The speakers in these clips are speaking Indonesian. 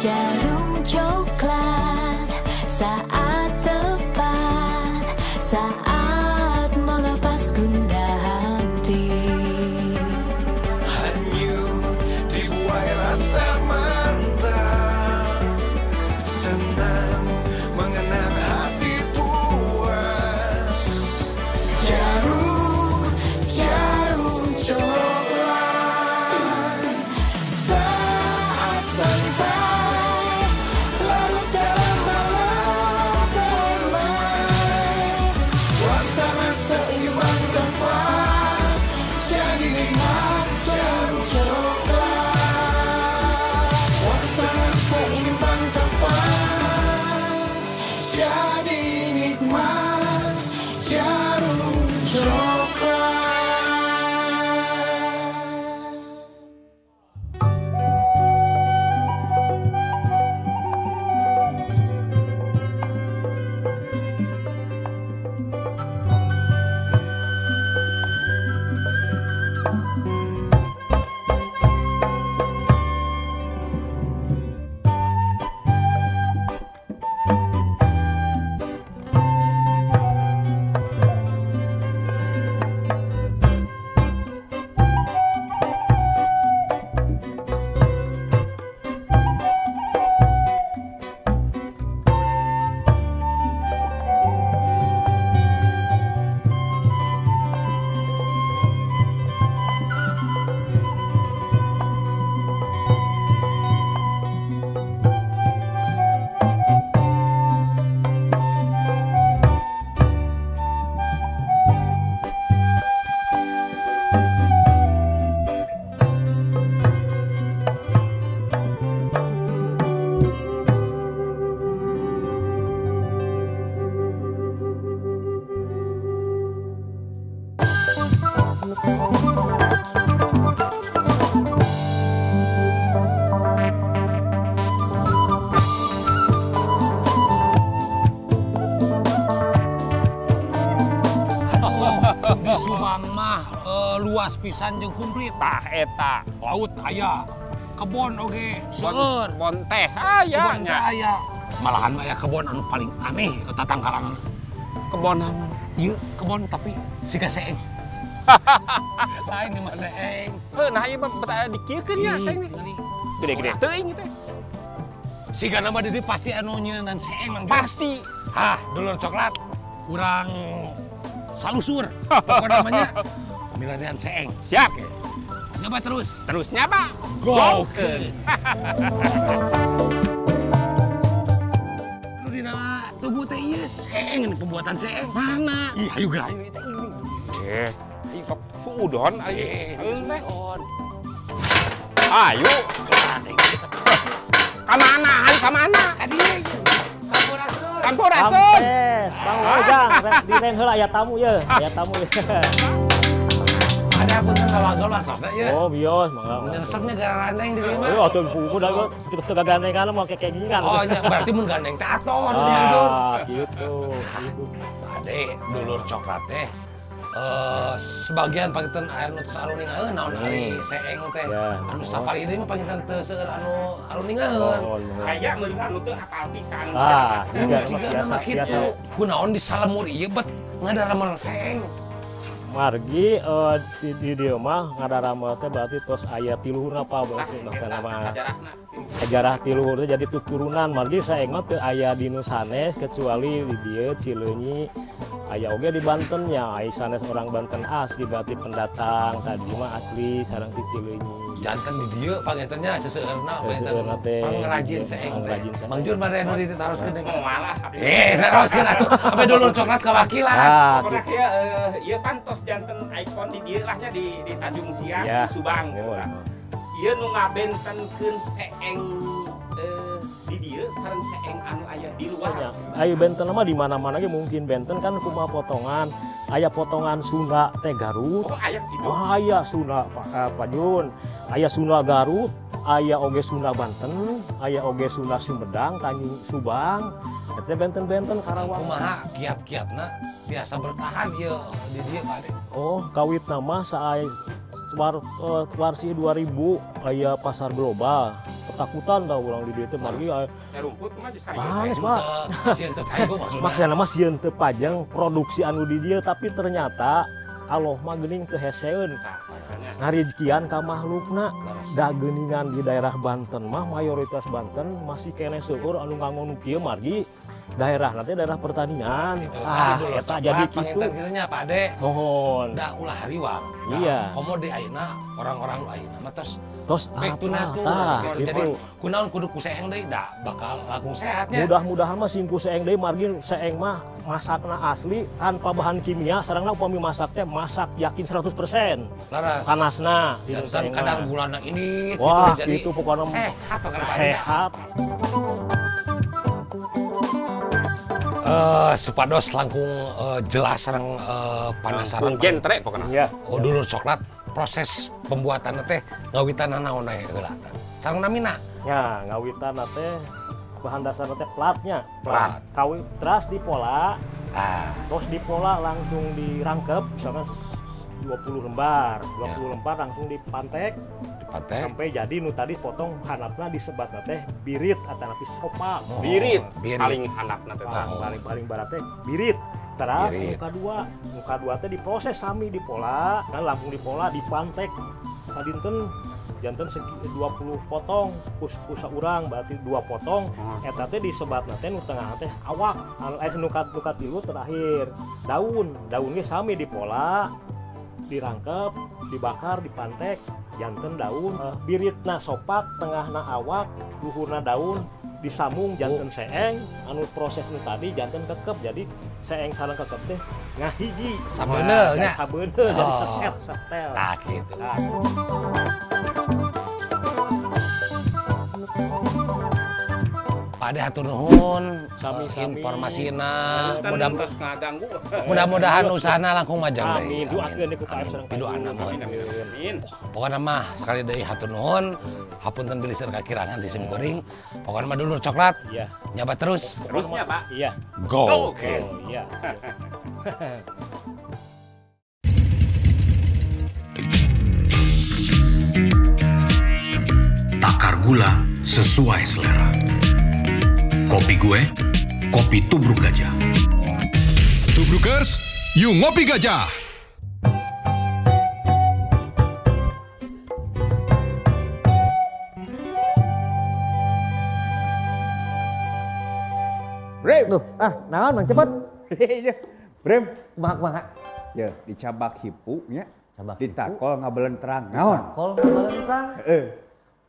Jarum coklat saat tepat, saat melepas gundah hati. Hanyut dibuai rasa mantap, senang mengenang hati puas. Jarum, jarum coklat saat santai, larut dalam malam permai. Suasana seimbang tepat, jadi nikmat jarum Coklat, suasana seimbang tepat, jadi nikmat jarum coklat. Di Subang mah luas pisan jeung kumplit. Tah eta Laut aya, kebon oge, seueur. kebon teh aya Kebon teh nya. aya. Malahan aya kebon anu paling aneh eta tangkalan. Kebon naon? Ieu kebon tapi siga seeng. Lain di mah seeng. Nah ieu mah betaya dikiekeun nya Ih, saeng nih. geuning. Gede-gede teuing teh. Siga nama di pasti anu nyeunan seeng Mang Jo. Pasti. Hah, dulur coklat. Urang salusur. Pokoknya namanya pemilihan seeng. Siap. Nyoba terus. Terus nyapa? Gokeun. Lu di nama tubuh teh ieu seeng pembuatan seeng. Mana? Ih, ayo gerak. Ini teh ini. Ieu kok suudon ayo. Ayo teh. Ayo. Kamana? Ayo kamana? Ka dieu ieu. Sampurasun. Bang Ojang, di reng heula aya tamu ye, aya tamu ye. Ada apa kan kalau lah tosna ieu. Oh, bios, mangga. Nyeseknya garandeng di dieu Oh, mah. atuh buku da teu gagandengan mah kayak gini kan. Oh, nya berarti mun gandeng teh aton di dieu. Ah, gitu. Ade dulur coklat teh. Sebagian pangitan aya nu tos anu ningaeun naon ari seeng teh. Ya. Anu sapari ieu mah pangitan teu seueur anu ningaeun. Oh, bener. Kayak meunang anu teu apal pisan. Ah, Ciga juga nama kitu. Kunaon di salemur ieu bet ngadaramel seeng. Margi di dieu mah ngadaramel teh berarti tos aya tiluhurna apa berarti maksana mah. Sajarahna. Sejarah tiluhur teh jadi tuturunan margi saeng mah teu aya di nu sanes kecuali di dieu Cileunyi. Aya oge di Banten nya, aya sanes orang Banten asli berarti pendatang tadi mah asli sareng ti Cileunyi. Jantan di dieu pangitannya seseueurna Seseueurna teh. pengrajin seeng teh. Pengrajin seeng. Mang Jun mah anu ditaroskeun deui. Malah. Taroskeun atuh. Sampai dulur coklat kawakilan. Ah, Pokoknya kieu ieu pantos janten ikon di dieu lahnya di Tanjung Siang Ya. di Subang. Oh. Ieu nu ngabentenkeun seeng di dieu sareng seeng anu aya di luar. Ayo benten mah di mana-mana ge mungkin benten kan kumaha potongan. Aya potongan Sunda teh Garut. Oh aya gitu. Aya Sunda Pak Jun. Aya Sunda Garut, aya oge Sunda Banten, aya oge Sunda Sumedang, Tanjung Subang. Eta benten-benten Karawang. Kumaha kiat-kiatna biasa bertahan ieu di dieu Pak Ade. Oh, kawit nama saay warsi 2000 aya pasar global. ketakutan tah urang di dieu teh margi rumput mah justru Manis, Pak. Sieun teu kaigo maksudna. Maksudna mah sieun teu pajang produksi anu di dieu tapi ternyata Allah mah geuning teu heseun. Ngarizkian ka makhlukna. Da geuningan di daerah Banten mah mayoritas Banten masih keneh seueur anu ngangonu kieu margi daerah nanti daerah pertanian. Eta jadi kitu. Kitu Pak Ade. Mohon. Da ulah hariwang. Iya. Komo di ayeuna orang-orang ayeuna mah Tos back to nature. Jadi kunaon kudu ku seeng deui da bakal langkung sehatnya. Mudah-mudahan mah singku seeng deui margi seeng mah masakna asli tanpa bahan kimia sarengna upami masak teh masak yakin 100%. Laras. Panasna Dan kadar gulana ini wah gitu, jadi itu pokoknya sehat pokoknya. Sehat. Supados langkung jelas sareng panasaran genre pokoknya. Iya. Oh dulur coklat proses pembuatan teh ngawitan naon we heula. Sareng namina. Ya, ngawitan teh bahan dasar teh platnya. Plat. Kawi teras dipola, terus dipola langsung dirangkep misalnya 20 lembar. 20 lembar langsung dipantek sampai jadi nu tadi potong hanapna disebat teh birit atau nanti sopa. Birit. Birit. Paling handapna teh. Paling barat teh birit. Teras muka dua teh diproses sami dipola, kan langsung dipola dipantek sadinten janten 20 potong kusa urang berarti 2 potong eta teh disebatna teh nu tengah teh awak anu nukat tilu terakhir daun ge sami dipola dirangkep dibakar dipantek janten daun biritna sopak tengahna awak luhurna daun disambung janten seeng anu proses nu tadi janten kekep jadi seeng sareng kekep teh ngahiji sabeuneu nya sabeuneu jadi seset setel tah kitu. Pak Ade hatur nuhun sami-sami informasina ngaganggu. mudah-mudahan usahana langkung majang amin doakeun deui ku KF sareng pidoana mah. Amin. Pokokna mah sekali deui hatur nuhun. Hapunten biliseur kakirangan di sim kuring. Pokokna mah dulur coklat. iya Nyabat terus. Terusnya, Pak. iya Go. Oke. iya Takar gula sesuai selera. Kopi gue, kopi tubruk gajah. Tubrukers, yuk ngopi gajah. Brem. Naon Mang cepet. Brem. Kumaha. Ya, dicabak hipu nya. Cabak Ditakol ngabelentrang. Naon? Kol ngabelentrang. Heeh.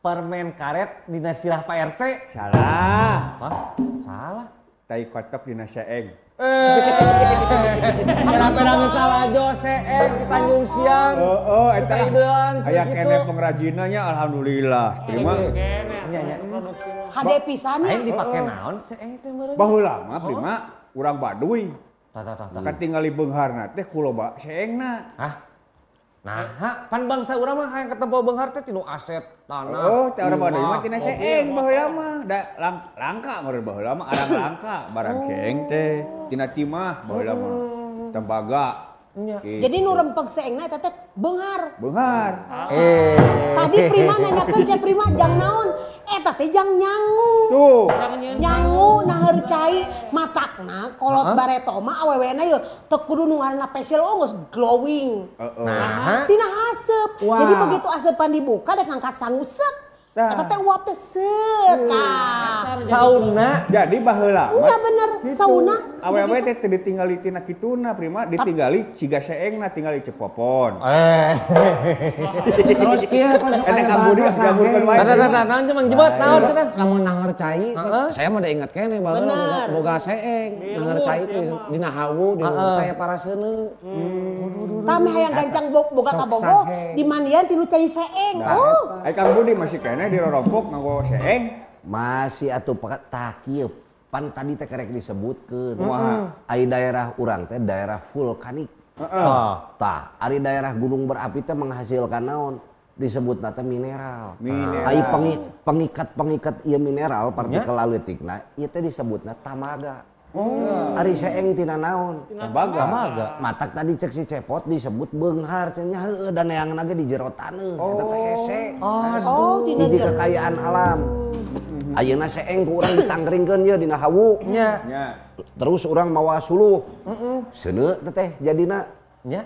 Permen karet dina sirah Pak RT. Salah. Hah? Salah. Tai kotok dina seeng. Kenapa salah jo seeng di Tanjung Siang. Eta aya kene pengrajinannya alhamdulillah. Terima. Nya Hade pisannya. aing dipake naon seeng teh meureun. Baheula mah prima urang Baduy. Tah. Katingali beungharna teh kuloba seengna. Hah? Nah, pan bangsa urang mah hayang ketemu beunghar teh tinu aset tanah. Oh, teh urang Baduy mah rumah, tina mobil, seeng motor. baheula mah. Da langka meureun baheula mah arang langka barang seeng teh. Tina timah baheula mah. Tembaga. Nya. Jadi nu rempeg seengna eta teh beunghar. Beunghar. Tadi Prima nanyakeun cek Prima jang naon? Eta teh jang nyangu. Tuh. Nyangu naher cai matakna kolot bareto mah awewena ye teu kudu nu ngaranna facial geus glowing. Nah, Tina haseup. Wah. Jadi begitu aseupan dibuka dek ngangkat sangu seuk. Eta teh uap teh seut. sauna. Jadi baheula mah Enggak bener sauna. awewe teh teu ditinggali tina kituna prima ditinggali ciga seengna tinggali cepopon. Terus kieu pas Eta Kang Budi gabungkeun wae. Naon cuman jebot naon cenah. Lamun nanger cai, saya mah udah inget kene bahwa Bener. boga seeng, nanger cai itu dina hawu, di kayak para seuneu. Tami hayang gancang boga ka bogo di mandian tilu cai seeng. Oh. Ai Kang Budi masih kene di rorompok nganggo seeng. Masih atuh tak kieu pan tadi teh kerek disebutkeun. Kumaha? Ai daerah urang teh daerah vulkanik. Tah, ari daerah gunung berapi teh menghasilkan naon? Disebutna teh mineral. Ai pengikat ieu mineral partikel leutikna ieu teh disebutna tamaga. Ari seeng tina naon? Tembaga. Matak tadi cek si Cepot disebut beunghar cenah heueuh dan neangan lagi di jero taneuh eta teh hese. dina Hiji kekayaan alam. Ayeuna seeng ku urang ditangringkeun ye dina hawu. Nya. Terus urang mawa suluh. Seuneu teh jadina.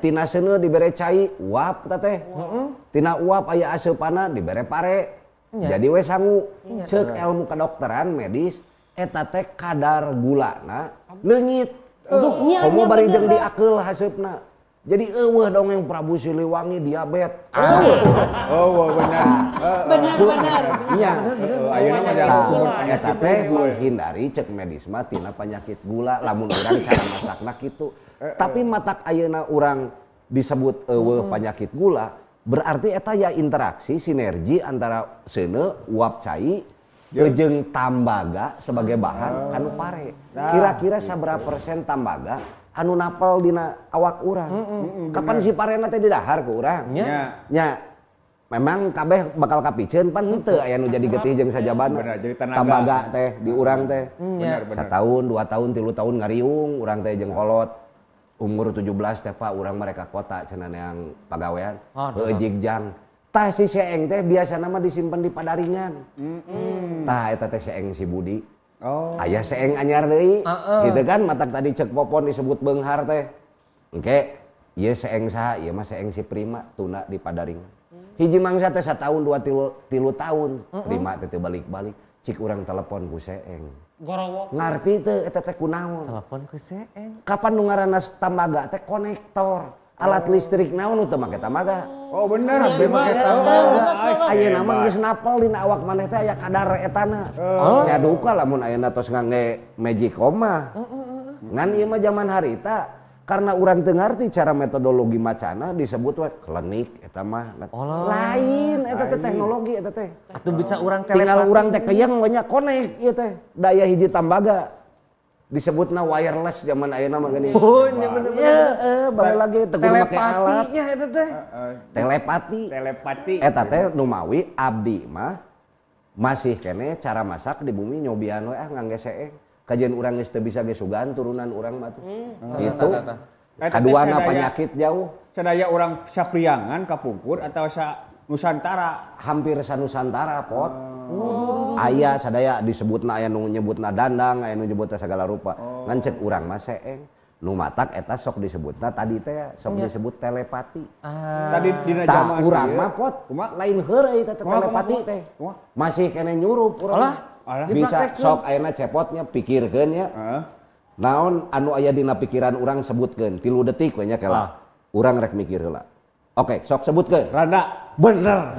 Tina seuneu dibere cai uap teh. Tina uap aya aseupanna dibere pare. Jadi we sangu. Ceuk ilmu kedokteran medis eta teh kadar gulana leungit. Komo bari jeung diakeul haseupna. Jadi eueuh dongeng Prabu Siliwangi diabetes. Benar. Benar. Nya. Ayeuna mah ada sumber penyakit Eta teh menghindari cek medis mah tina penyakit gula lamun urang cara masakna kitu. Tapi matak ayeuna urang disebut eueuh penyakit gula, berarti eta ya interaksi sinergi antara seuneu uap cai jeung tambaga sebagai bahan kanu pare. Kira-kira sabaraha persen tambaga anu napal dina awak urang. Kapan si parena teh didahar ku urang? Nya. Memang kabeh bakal kapiceun pan henteu aya nu jadi getih jeung sajabana. Bener, jadi tenaga. Tambaga teh di urang teh. Bener. Satahun, 2 tahun, 3 tahun ngariung urang teh jeung kolot. Umur 17 teh Pak urang mereka kota cenah yang pagawean. Jigjang. Tah si seeng teh biasana mah disimpen di Padaringan. Tah eta teh seeng si Budi. Aya seeng anyar deui. Gitu kan matak tadi cek popon disebut beunghar teh. Engke ieu seeng saha? Ieu mah seeng si Prima tuna di Padaringan. Hiji mangsa teh 1 tahun 2 3 tahun. Prima teh balik-balik. Cik urang telepon ku seeng. Gorowok. Ngarti teu eta teh kunaon? Telepon ku seeng. Kapan nu ngaranna tambaga teh konektor. Alat listrik naon nu teu make tambaga? Bener. Ayeuna mah geus napal dina awak maneh teh aya kadar etana. Nya duka lamun ayeuna tos ngangge magicom mah. Ngan ieu mah zaman harita karena urang teu ngarti cara metodologi macana disebut we klinik eta mah. Lain eta teh teknologi eta teh. Atuh bisa urang Tinggal urang teh keuyang we nya konek ieu teh. Daya hiji tambaga. Disebutna wireless zaman ayeuna mah geuning. Nya bener-bener. Balik lagi teu kudu make alat. Telepatinya eta teh. Telepati. Eta teh nu mawi abdi mah masih kene cara masak di bumi nyobian we ngangge seeng. Kajian urang geus teu bisa ge sugan turunan urang mah tuh. Gitu. Kaduana penyakit jauh. Sadaya urang sapriangan kapungkur atau sa Nusantara? Hampir sa Nusantara pot. Aya sadaya disebutna aya nu nyebutna dandang, aya nu nyebutna segala rupa. Ngan cek urang mah seeng. Nu matak eta sok disebutna tadi teh sok disebut telepati. Tadi dina zaman urang mah pot lain heureuy teh telepati teh. Masih kene nyurup urang. Bisa sok ayeuna cepotnya pikirkeun nya. Naon anu aya dina pikiran urang sebutkeun 3 detik we nya kela. Urang rek mikir heula. Oke, sok sebutkeun. Rada. Bener.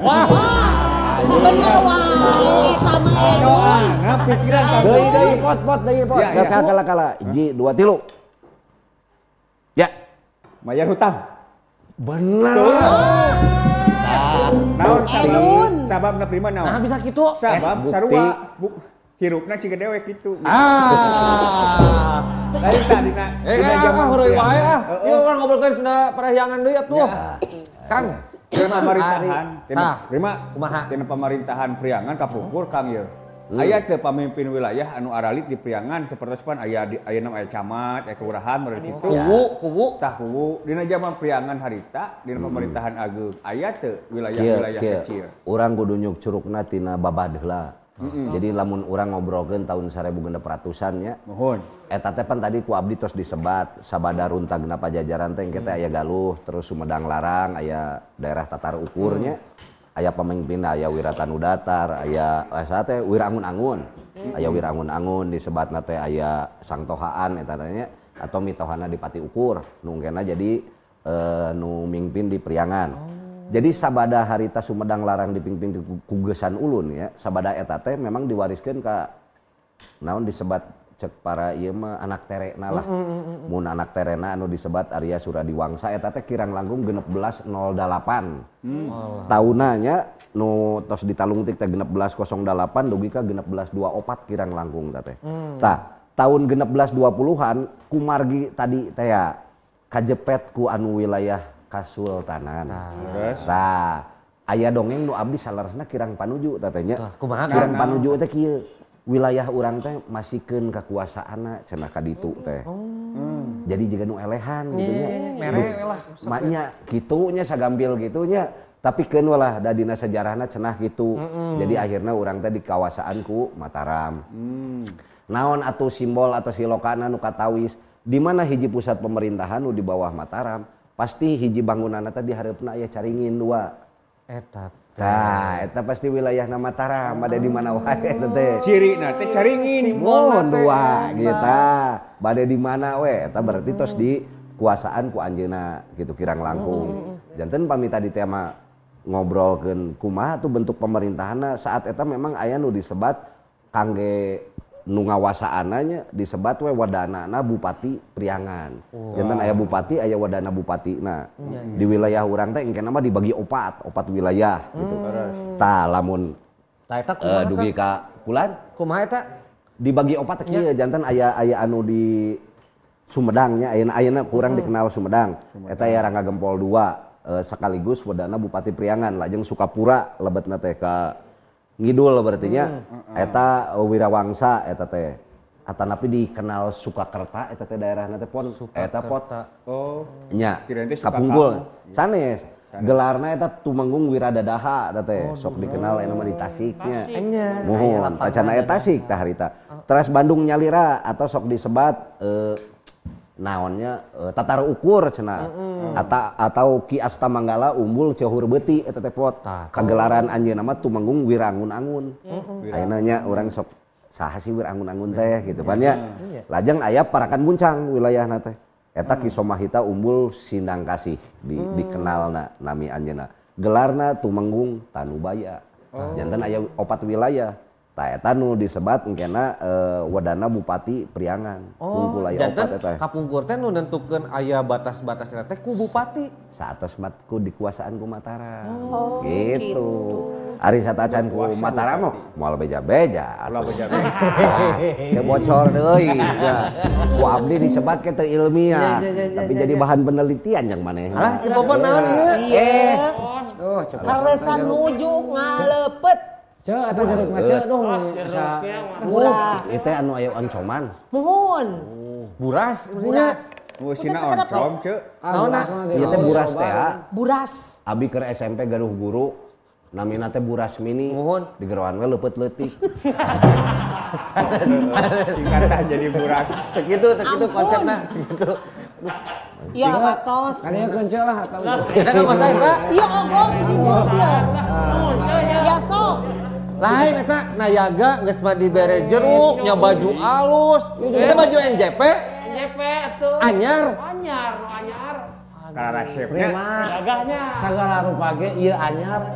Bener wae eta mah. Pikiran Deui pot. Kala. 1 2 3. Ya. Mayar hutang. Bener. Naon sababna Prima naon? Nah bisa kitu. Sabab sarua hirupna ciga dewek kitu. Lain tadi dina zaman heureui wae ah. Ieu urang ngobrolkeun cenah parahyangan deui atuh. Kang, tina pemerintahan, kumaha? Tina pemerintahan Priangan kapungkur Kang ieu. Aya teu pamimpin wilayah anu aralit di Priangan sapertospan aya ayeuna aya camat, aya kelurahan mereka kitu. Kuwu. Dina zaman Priangan harita, dina pemerintahan ageung aya teu wilayah-wilayah kecil. Urang kudu nyuk curugna tina babad heula. Jadi lamun urang ngobrolkeun tahun 1600-an nya. Nuhun. Eta teh pan tadi ku abdi tos disebat sabada runtagna pajajaran teh engke teh aya Galuh, terus Sumedang Larang, aya daerah tatar ukurnya. Aya pemimpin aya Wiratanu Datar, aya teh Wirangun-angun. Aya Wirangun-angun disebatna teh aya Sangtohaan eta teh atau mitohana di Pati Ukur. Nu engkena jadi nu mingpin di Priangan. Jadi sabada harita Sumedang Larang dipimpin ku Gesan Ulun ya, sabada eta teh memang diwariskeun ka naon disebat cek para ieu mah anak terena lah. Mun anak terena anu disebat Arya Suradiwangsa eta teh kirang langkung 1608. Taunna nya nu tos ditalungtik teh 1608 dugi ka 1624 kirang langkung teh. Tah, tahun 1620-an kumargi tadi teh ya kajepet ku anu wilayah Kasultanan. Aya dongeng nu abdi salaresna kirang panuju teh nya. Kirang panuju teh kieu. wilayah urang teh masihkeun kakuasaanna cenah ka ditu teh. Jadi juga nu elehan gitu nya. Mere lah. Maknya kitu nya sagambil gitu nya. Tapi keun lah da dina sejarahna cenah gitu. Jadi akhirnya urang teh di kawasan ku Mataram. Naon atuh simbol atau silokana nu katawis di mana hiji pusat pemerintahan nu di bawah Mataram, pasti hiji bangunanna teh di hareupna aya caringin 2. Eta. Tah, eta pasti wilayahna Mataram, bade di mana wae eta teh. Cirina teh caringin. Mun 2 gitu. Bade di mana we, eta berarti tos di kuasaan ku anjeunna gitu kirang langkung. Janten pami tadi teh mah ngobrolkeun kumaha tuh bentuk pemerintahanna saat eta memang aya nu disebat kangge nu ngawasaananya disebat we wadanana Bupati Priangan. Janten aya bupati aya wadana bupatina. Di wilayah urang teh engke mah dibagi opat wilayah gitu. Tah lamun Tah eta kumaha dugi ka kulan kumaha eta? dibagi opat kieu janten aya anu di Sumedang nya ayeuna kurang dikenal Sumedang. Eta aya Rangga Gempol 2 sekaligus wadana Bupati Priangan lajeng Sukapura lebetna teh ka ngidul berarti nya eta Wirawangsa eta teh atanapi dikenal Sukakerta eta teh daerahna teh pon eta pot nya kapungkul sanes gelarna eta Tumenggung Wiradadaha eta teh sok dikenal aya mah di Tasik nya mohon acana eta Tasik tah harita teras Bandung Nyalira atau sok disebat naonnya tatar ukur cenah atau Ki Astamanggala Umbul Ceuhur Beuti eta teh pot kagelaran anjeunna mah Tumenggung Wirangun-angun ayeuna nya urang sok saha sih Wirangun-angun teh gitu pan nya lajeng aya Parakan Buncang wilayahna teh eta Ki Somahita Umbul Sindang Kasih dikenalna nami anjeunna gelarna Tumenggung Tanubaya janten aya opat wilayah. Tah eta nu disebat engkena wadana Bupati Priangan. Kumpul aya opat eta. Kapungkur teh nu nentukeun aya batas-batasna teh ku bupati. Satos mat ku dikuasaan ku Mataram. Gitu. Ari satacan ku Mataram mah moal beja-beja. Ulah beja-beja. Ke bocor deui. Ku abdi disebat ke teu ilmiah. Tapi jadi bahan penelitian yang maneh. Alah cipopo naon ieu? Oh, kalesan nuju ngaleupet. Eta jeruk ngace dong asa Buras. Itu anu aya oncoman. Muhun. Buras. Musina oncom ceu. Naonna? Ieu teh buras teh. Buras. Abi keur SMP gaduh guru. Namina teh Buras Mini. Muhun. Digeroan we leupeut leutik. Singkatan jadi buras. Cek itu konsepna gitu. Iya watos. Kalian kencel lah atau Kita kan masa eta. Iya ogong di mobil. Ya sok. Lain eta nayaga geus mah dibere jeruk, nya baju alus. Eta baju NJP. NJP atuh. Anyar. Karena resepnya Gagahnya. segala rupa ge ieu anyar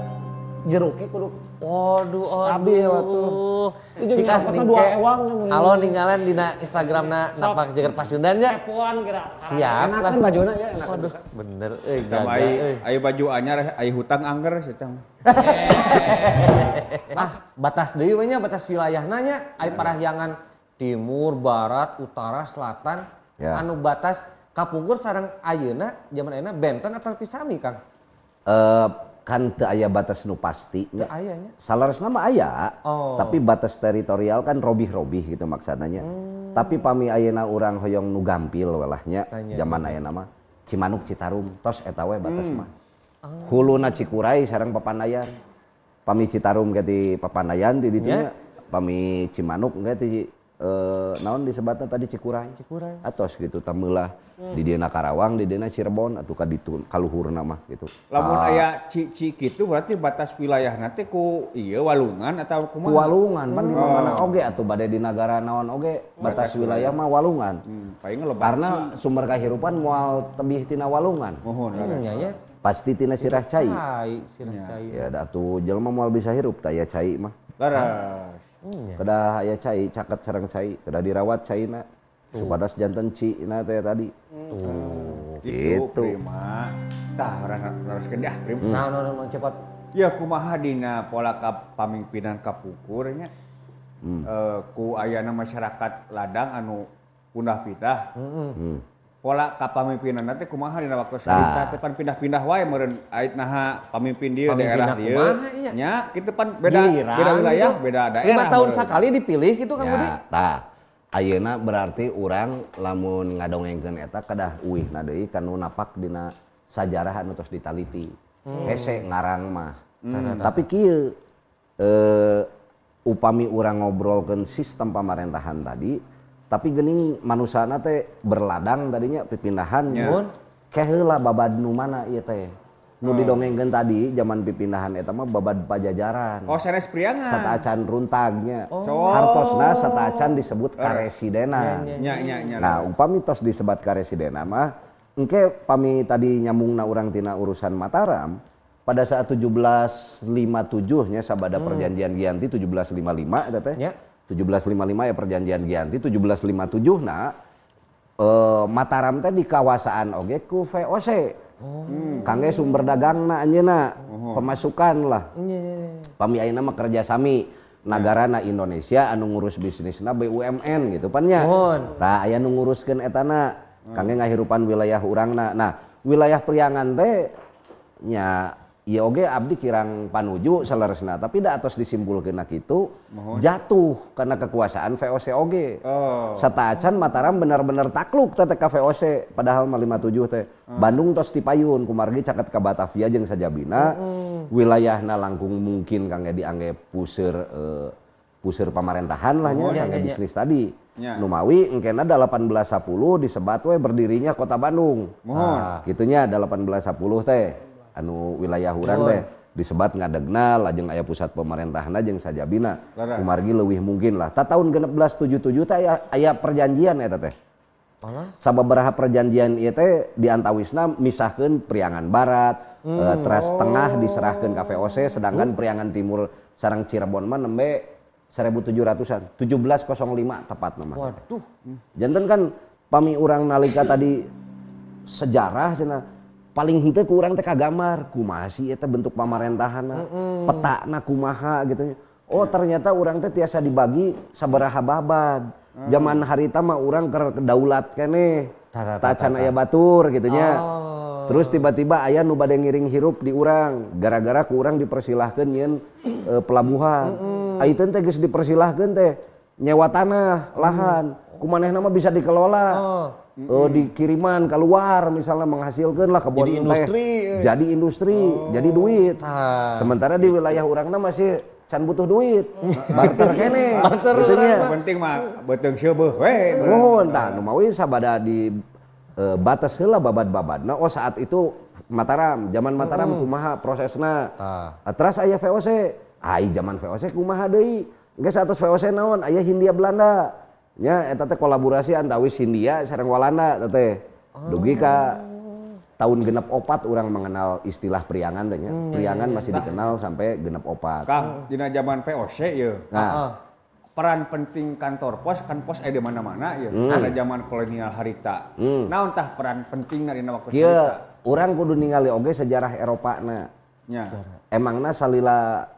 jeruknya kudu Waduh, stabil atuh. Cika Dapatna 2 ewang. Halo ninggalan dina Instagramna Napak Jager Pasundan ya. Kepuan gerak. Siap lah. Enakan bajuna ya enak. Waduh, bener sama ai baju anyar ai hutang angger cenah. Batas deui we nya batas wilayahna nya ai parahyangan timur, barat, utara, selatan. Ya. Anu batas kapungkur sareng ayeuna zaman ayeuna benten atau pisami Kang? Kan teu aya batas nu pasti. Teu aya nya. Salaresna mah aya, tapi batas teritorial kan robih-robih gitu maksadanya. Tapi pami ayeuna urang hoyong nu gampil welahnya zaman ayeuna mah Cimanuk Citarum tos eta we batas mah. Huluna Cikuray sareng Papanayan. Pami Citarum ge di Papanayan di ditu nya. Pami Cimanuk ge di naon disebatna tadi Cikuray. Atos gitu tameulah di dieu Karawang, di dieu Cirebon atuh ka ditu kaluhurna mah gitu. Lamun aya cici kitu berarti batas wilayahna teh ku ieu Walungan atau kumaha? Walungan pan di mana oge atuh bade di negara naon oge batas wilayah mah Walungan. Paling lebat Karena sumber kahirupan moal tebih tina Walungan. Mohon Ya. Pasti tina Sirah Cai. Sirah Cai. Ya da atuh jelema moal bisa hirup tah aya cai mah. laras. Kedah aya cai caket sareng cai, kedah dirawat caina. Supados janten cina teh tadi. Gitu. Gitu. Prima. Tah raskeun dah, Prim. Nah, cepat. Ya kumaha dina pola pamimpinan kapungkur nya. Ku ayana masyarakat ladang anu pundah pitah. pola kapamimpinan nanti kumaha dina waktu sarita teh pan pindah-pindah wae meureun ait naha pamimpin dieu daerah dieu nya kitu pan beda wilayah beda daerah 5 tahun sakali dipilih gitu Kang Budi. Tah ayeuna berarti urang lamun ngadongengkeun eta kedah uihna deui kanu napak dina sajarah anu tos ditaliti hese ngarang mah tapi kieu upami urang ngobrolkeun sistem pamerintahan tadi tapi geuning manusana teh berladang tadinya pipindahan mun keheula babad nu mana ieu teh nu didongengkeun tadi zaman pipindahan eta mah babad pajajaran sanes priangan sataacan runtagnya hartosna sataacan disebut karesidena nah upami tos disebut karesidena mah engke pami tadi nyambungna urang tina urusan Mataram pada saat 1757 nya sabada perjanjian Giyanti 1755 eta teh 1755 ya perjanjian Giyanti 1757 na Mataram teh di kawasan oge ku VOC kangge sumber dagangna anjeunna pemasukan lah pami ayeuna mah kerja sami nagarana Indonesia anu ngurus bisnisna BUMN gitu pan nya tah aya nu nguruskeun etana kangge ngahirupan wilayah urangna nah wilayah Priangan teh nya ieu oge abdi kirang panuju saleresna tapi da atos disimpulkeunna kitu jatuh karena kekuasaan VOC oge sataacan Mataram bener-bener takluk teh ka VOC padahal mah 57 teh Bandung tos dipayun kumargi caket ka Batavia jeung sajabina wilayahna langkung mungkin kangge diangge puseur pamarentahan lah nya kangge bisnis tadi Numawi engkena 1810 disebat we berdirinya kota Bandung kitunya 1810 teh anu wilayah urang teh disebat ngadegna lajeng aya pusat pemerintahanna jeung sajabina kumargi leuwih mungkin lah ta taun 1677 teh aya perjanjian eta teh sababaraha perjanjian ieu teh diantawisna misahkeun Priangan Barat teras tengah diserahkeun ka VOC sedangkan Priangan Timur sareng Cirebon mah nembe 1700-an 1705 tepatna mah waduh janten kan pami urang nalika tadi sejarah cenah paling henteu ku urang teh kagambar kumaha sih eta bentuk pamarentahanna petana kumaha gitu ternyata urang teh tiasa dibagi sabaraha babad zaman harita mah urang keur daulat keneh tacan aya batur gitu nya terus tiba-tiba aya nu bade ngiring hirup di urang gara-gara ku urang dipersilahkeun nyeun pelabuhan ayeuna teh geus dipersilahkeun teh nyewa tanah lahan kumanehna mah bisa dikelola dikiriman keluar misalnya menghasilkan lah kebun jadi industri jadi duit sementara di wilayah urangna masih can butuh duit barter kene barter penting mah beuteung seubeuh we tah nu mawi sabada di batas heula babad-babadna saat itu Mataram zaman Mataram kumaha prosesna terus aya VOC zaman VOC kumaha deui geus satos VOC naon aya Hindia Belanda nya eta teh kolaborasi antawis Hindia sareng Walanda teh dugi ka tahun 64 urang mengenal istilah Priangan teh nya Priangan masih dikenal sampai 64 Kang dina zaman VOC ieu peran penting kantor pos kan pos aya di mana-mana ieu pada zaman kolonial harita naon tah peran pentingna dina waktu harita urang kudu ningali oge sejarah Eropana nya emangna salila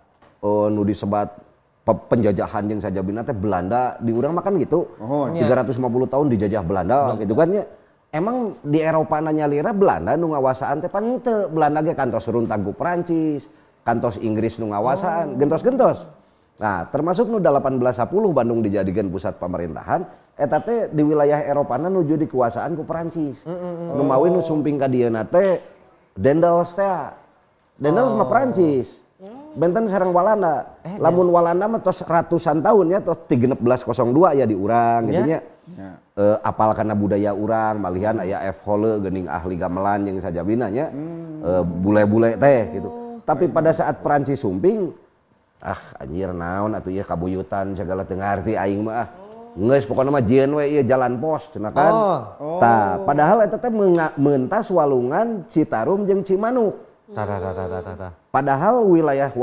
nu disebat penjajahan yang sajabina teh Belanda di urang makan gitu 350 tahun dijajah Belanda gitu kan ya emang di Eropa nyalira Belanda nu ngawasaan teh pan teu Belanda ge kantos runtag ku Perancis kantos Inggris nu ngawasaan gentos-gentos nah termasuk nu 1810 Bandung dijadikan pusat pemerintahan eta teh di wilayah Eropa nuju dikuasaan ku Perancis nu mawi nu sumping ka dieuna teh Dendels teh Dendels mah Perancis benten sareng Walanda lamun Walanda mah tos ratusan tahun ya tos 1302 ya di urang gitu nya apal kana budaya urang malihan aya F. Hole geuning ahli gamelan jeung sajabina nya bule-bule teh gitu tapi pada saat Perancis sumping anjir naon atuh ieu kabuyutan segala teu ngarti aing mah geus pokona mah jieun we ieu jalan pos cenah kan tah padahal eta teh meuntas walungan Citarum jeung Cimanuk padahal wilayah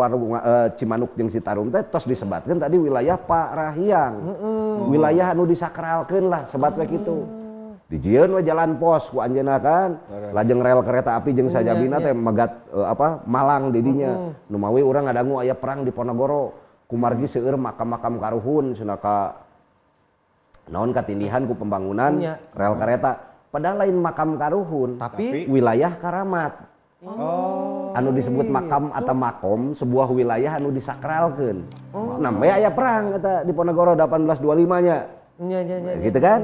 Cimanuk jeung Citarum teh tos disebatkeun tadi wilayah Parahiang wilayah anu disakralkeun lah sebat we kitu dijieun we jalan pos ku anjeunna kan lajeng rel kereta api jeung sajabina teh megat Malang di dinya nu mawi urang ngadangu aya perang di Ponorogo kumargi seueur makam-makam karuhun cenah ka naon katindihan ku pembangunan rel kereta padahal lain makam karuhun, Tapi wilayah karamat. Anu disebut makam atau makom sebuah wilayah anu disakralkeun. Nambe aya perang eta di Ponegoro 1825 nya. Gitu kan?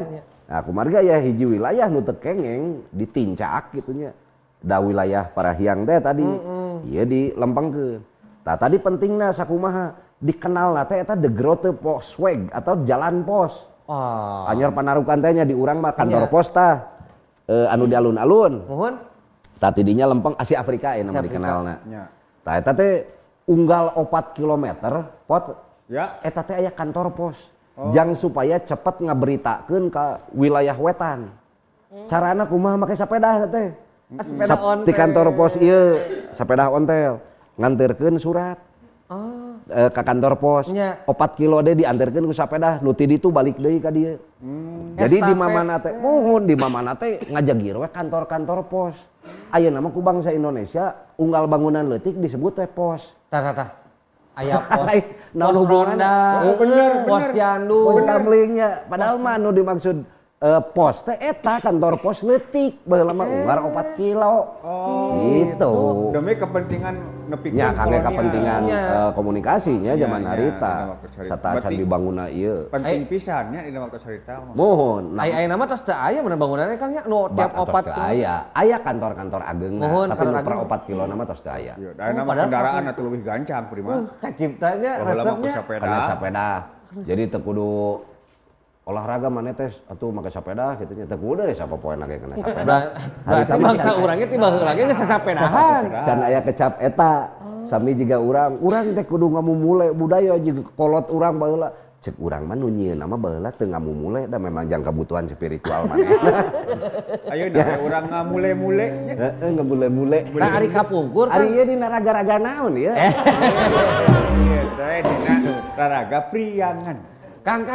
Nah, kumarga ya hiji wilayah nu teu kengeng ditincak gitu nya. Da wilayah Parahiang teh tadi ieu dilempengkeun. Tah tadi pentingna sakumaha dikenalna teh eta the Grote Postweg atau jalan pos. Anyar panarukan teh nya di urang mah kantor pos tah anu di alun-alun. Mohon. Tah tidinya lempeng Asia Afrika ya nama dikenalna. Tah eta teh unggal 4 kilometer pot. Ya. Eta teh aya kantor pos. Jang supaya cepet ngaberitakeun ka wilayah wetan. Carana kumaha make sapeda teh. Sepeda ontel. Di kantor pos ieu sapeda ontel nganterkeun surat. Ke kantor pos. 4 kilo deh diantarkeun ku sapeda nu ti ditu balik deui ka dieu. Jadi di mamana teh mohon di mamana teh ngajagir we kantor-kantor pos. Ayeuna mah ku bangsa Indonesia unggal bangunan leutik disebut teh pos. Tah. Aya pos. Nah, Pos ronda. Bener. Pos jandu. Pos kamlingnya. Padahal mah anu dimaksud pos teh eta kantor pos leutik baheula mah unggar 4 kilo. Gitu. Demi kepentingan nepikeun nya kangge kolonial. kepentingan komunikasinya zaman Nya, harita. nya, Sataacan dibangunna ieu. Penting pisannya dina waktu cerita mah. Mohon. Aya nama tos teu aya mana bangunannya Kang nya nu tiap 4 kilo. Aya kantor-kantor ageungna, tapi nu per 4 kilo nama tos teu aya. Iya, da nama kendaraan atuh leuwih gancang prima. Kaciptanya resepnya Karena sepeda. Jadi teu kudu olahraga maneh teh atuh make sepeda kitu nya. Teu kudu siapa poe nage kena sepeda. Berarti bangsa urangnya tiba heulanya geus sasepedahan. Can aya kecap eta. Sami jiga urang teh kudu ngamumule budaya jiga kolot urang baheula. Cek urang mah nu nyieun mah baheula teu ngamumule da memang jang kebutuhan spiritual maneh. Ayeuna urang ngamule-mule nya. Heeh ngamule-mule. Nah ari kapungkur Ari ieu dina raga-raga naon ya? Ieu teh dina raraga priangan. Kang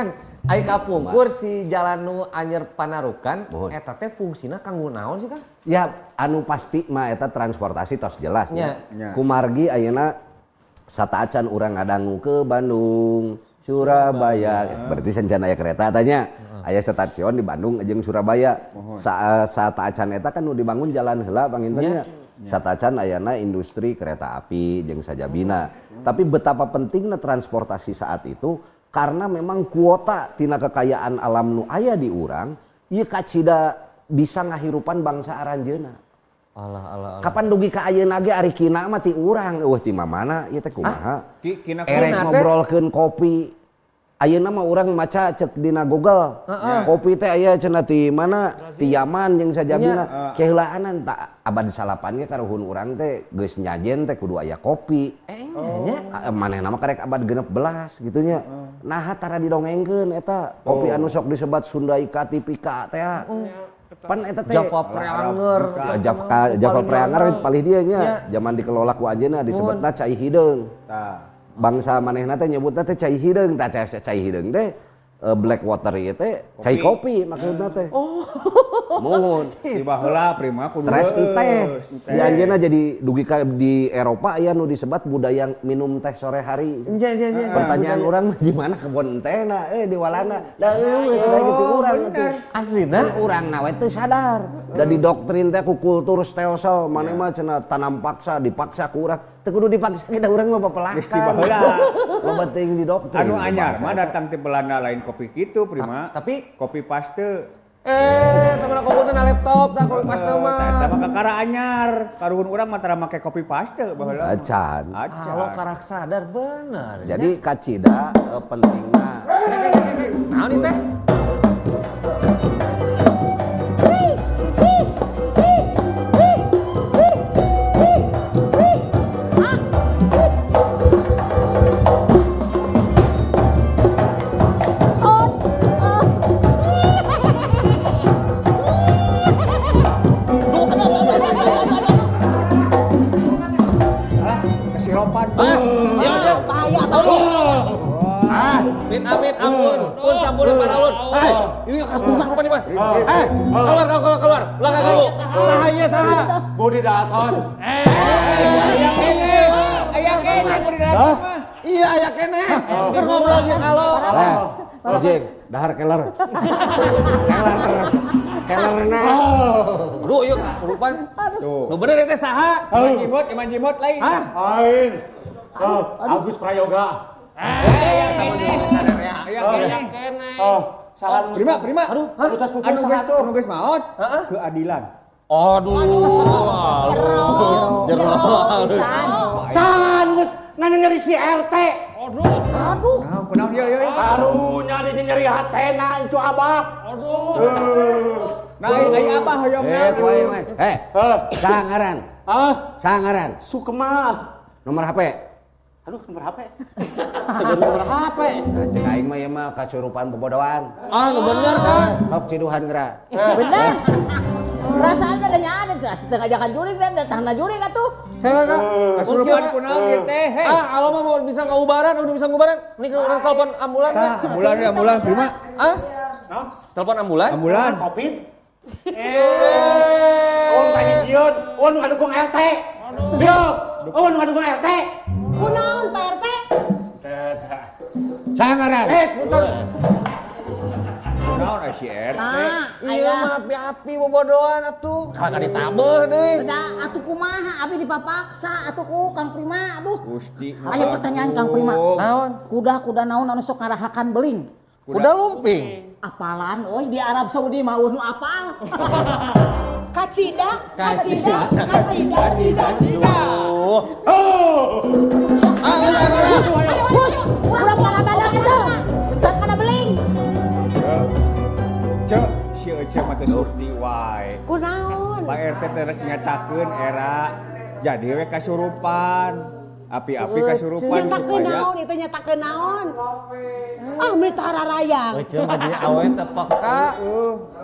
ari kapungkur si jalan nu anyar Panarukan eta teh fungsina kanggo naon sih Kang? Ya anu pasti mah eta transportasi tos jelas nya. Nya. Kumargi ayeuna sataacan urang ngadangu ke Bandung, Surabaya. Berarti sencana aya kereta tanya. Aya stasiun di Bandung jeung Surabaya. Sataacan eta kan nu dibangun jalan heula pangintennya. Sataacan ayana industri kereta api jeung sajabina. Tapi betapa pentingnya transportasi saat itu karena memang kuota tina kekayaan alam nu aya di urang ieu kacida bisa ngahirupan bangsa aranjeuna. Alah. Kapan dugi ka ayeuna ge ari kina mah ti urang eueuh ti mamana ieu teh kumaha? Erek ngobrolkeun kopi. Ayeuna mah urang maca cek dina Google. Kopi teh aya cenah ti mana? Ti Yaman jeung sajabina. Keheulaan tak abad salapan ge karuhun urang teh geus nyajen teh kudu aya kopi. Nya manehna mah karek abad 16 gitu nya. Nah tara didongengkeun eta kopi anu sok disebat Sunda Ika Tipika teh. Pan eta teh Java Preanger. Java Preanger palih dieu nya. Zaman dikelola ku anjeunna disebutna cai hideung. Bangsa manehna teh nyebutna teh cai hideung. Tah cai hideung teh Blackwater ieu teh cai kopi maksudna teh. Mohon. Di baheula prima kudu Tres teh. Di anjeunna jadi dugi ka di Eropa aya nu disebat budaya minum teh sore hari. Pertanyaan urang di mana kebon tehna di walana. Da eueuh sudah gitu urang atuh. Aslina urang nawe teu sadar. Da di doktrin teh ku kultur stelsel maneh mah cenah tanam paksa dipaksa ku urang. Teu kudu dipaksa da urang mah papelakan. Geus di baheula. Loba teuing di doktrin. Anu anyar mah datang ti Belanda lain kopi kitu prima. Tapi kopi paste. temen aku butuh laptop dah kopi paste mah. Eta mah kakara anyar. Karuhun urang mah tara make kopi paste baheula. Acan. Kalau karak sadar bener. Jadi kacida pentingna. Naon ieu teh? Amit ampun, pun samburan paralun. Ini bukan rupanya mah. Keluar. Ulah ganggu. Saha? Budi Daton. Aya kene Budi Daton mah. Iya aya kene. Ngobrol jeung halo. Jeng, dahar keler. Kelerna. Aduh, yuk, rupan. Tuh. Nu bener teh saha? Iman Jimot lain. Hah? Lain. Agus Prayoga. Aya kene. Salah nu. Prima. Aduh, putus saha tuh? Anu geus maot keadilan. Aduh. Jero. Saha nu geus nyari si RT. Aduh. Nah, kunaon ieu? Karunya di nyeri hatena encu abak. Nah, aya apa hoyongna? Sangaran. Sangaran. Sukma. Nomor HP. Aduh, nomor HP. Tegar nomor HP. Nah, cek aing mah ieu mah kasurupan bobodohan. Nu bener kan? Sok ciduhan geura. Bener. Perasaan ada nyada tuh, setengah ajakan juri kan, datang juri kan tuh. Kasurupan kunaon ieu teh? Alo mah mau bisa ngaubaran, udah bisa ngaubaran. Nih telepon ambulan. Ambulan Prima. Telepon ambulan? Ambulan. Covid. Oh, tanya Jion. Oh, nu ngadukung RT. Yo. Oh, nu ngadukung RT. Kunaon Pak RT? Sangaran. Sebentar. Kunaon si RT? Iya mah api-api bobodohan atuh. Kalau ditabeh deh. Udah, atuh kumaha, abi dipapaksa, atuh ku Kang Prima, aduh. Gusti. Ayo pertanyaan Kang Prima. Naon? Kuda naon anu sok ngarahakan beling? Kuda lumping. Apalan, di Arab Saudi mah nu apal. Kacida. Udah para badan itu. Can kana beling. Cek, si Ece mah teh surti wae. Kunaon? Pak RT teh rek nyatakeun era jadi we kasurupan. Api-api kasurupan Nyatakeun naon, itu nyatakeun naon? Meni tararayang. Ece mah jadi awet teh peka.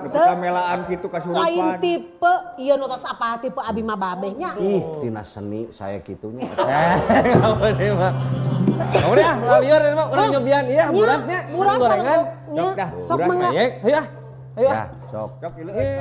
Nepeka melaan kitu kasurupan. Lain tipe, ieu nu tos apa tipe abi mah babehnya. Ih, tina seni saya kitunya. Apa deh mah? Kamu deh, ngalieur mah udah nyobian iya burasnya. Buras gorengan. Sok dah, sok buras mangga. Ayo, ayo. Ya, sok. Sok ieu.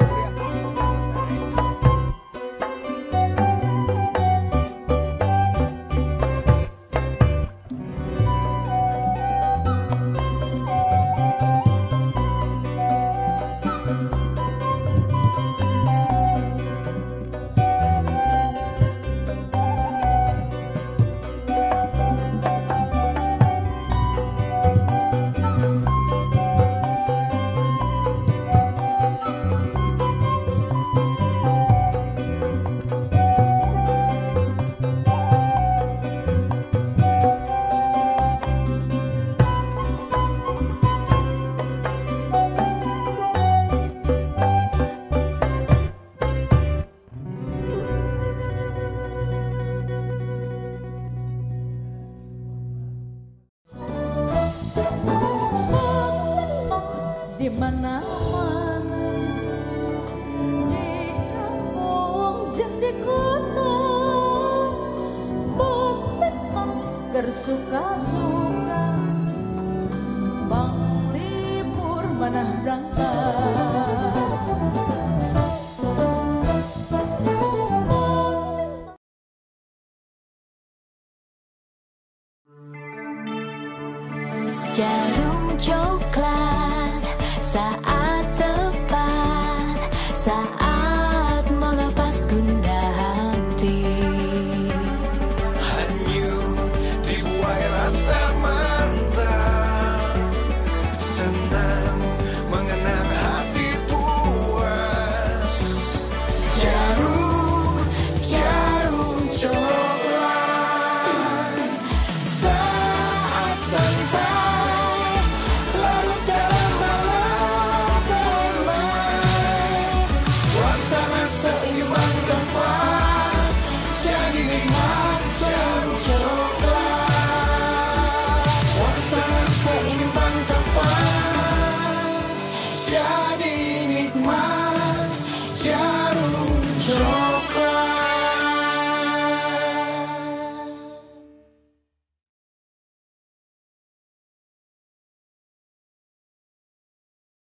Di mana-mana, di kampung jeung di kota, boten kersuka-suka, Bang Timur manah berangkat. Jarum coklat saat tepat, saat melepas gundah hati. Hanyut dibuai rasa mantap, senang mengenang hati puas. Jarum coklat saat santai, larut dalam malam permai. Suasana seimbang tepat, jadi nikmat jarum coklat. Suasana seimbang tepat, jadi nikmat.